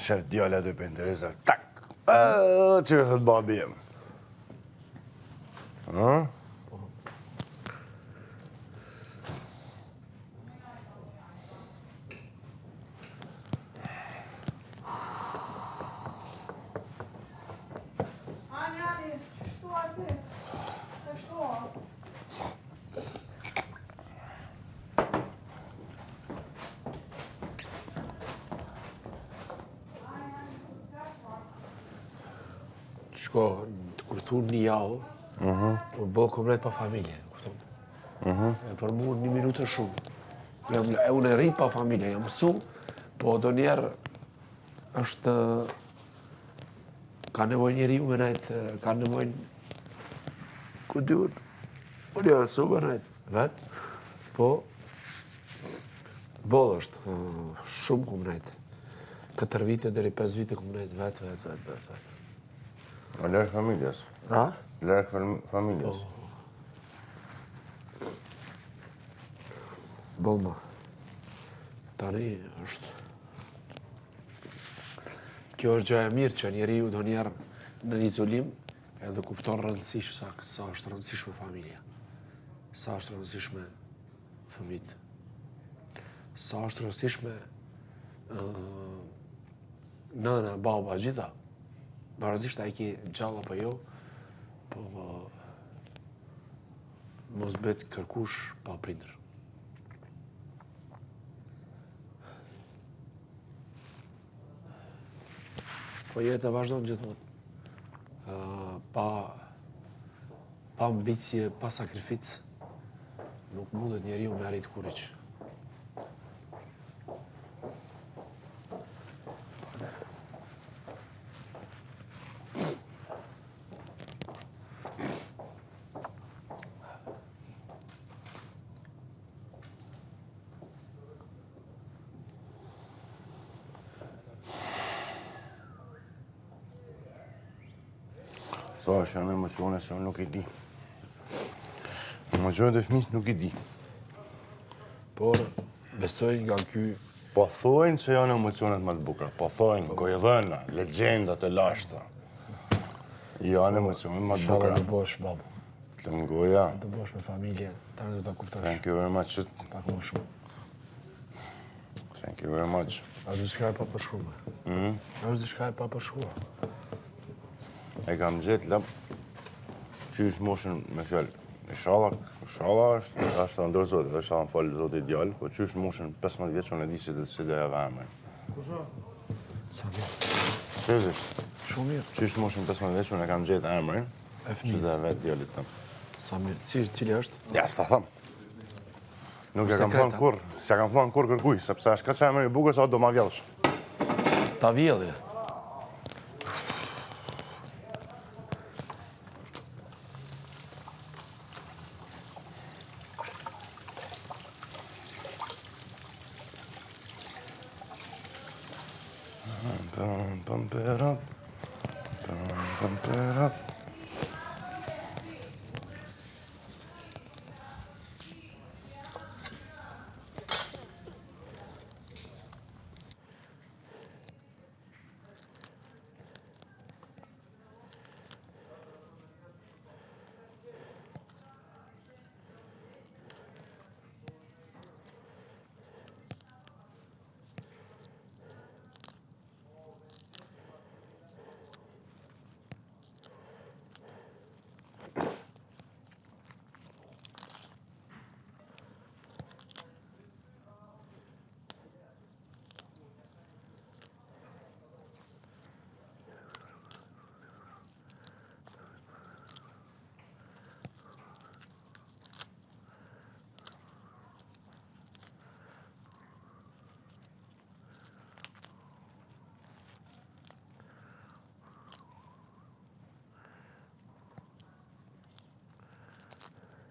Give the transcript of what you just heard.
Shef djale aty për interesar. Tak! Që thët babi jem. Shko, kur thunë një javë, u bëllë komplet pa familje, kupton? Për mu 1 minutë shumë. Unë e ri pa familje, jam mësu, po do njerë është... Ka nevoj njeri u me najtë, ka nevoj... Ku dyur? Po një su me najtë, vetë, po... Bëllë është, shumë ku me najtë. 4 vite, dheri 5 vite ku me najtë, vetë. A lërë familjes? A? Lërë familjes? Bëllë ma. Tani është... Kjo është gjë e mirë që njeriu do njerë në izolim edhe kupton rëndësish sa është rëndësishme familja. Sa është rëndësishme fëmijët. Sa është rëndësishme nëna, baba, gjitha. Barazisht a i ki gjalla për jo, po mos bet kërkush pa prindër. Po jetë e vazhdojnë gjithmonë. Pa ambicje, pa sakrificë, nuk mundet njeriu me arrit kurrë. Po, është janë emocione se unë nuk i di. Emocionet e fëmijës nuk i di. Por, besoj nga ky... Po thojnë se janë emocionet më të bukura. Po thojnë, gojedhëna, legjendat e lashta. Janë emocionet më të bukura. Shala të bosh, babu. Të ngoja. Të bosh me familje, tani do të kuptosh. Thank you very much. Pak më shumë. Thank you very much. Është diçka e papërshkuar. Është diçka e papërshkuar. E kam gjetë lëp qysh moshën me fjallë. Inshallah është të ndërë zotit, është të falë zotit djallë, po qysh moshën 15 vjetë që unë e di si dhe e vëmën. Kusha? Sa mirë. Seriosisht. Shumë mirë. Qysh moshën 15 vjetë që unë e kam gjetë emrin, që dhe e vetë djallit tëmë. Sa mirë. Cili është? Ja, s'ta thëmë. Nuk e kam thonë kur, se kam thonë kur kërkuj, sepse është ka që emrin i bukur sa do ma vjellsh. Ta vjellje.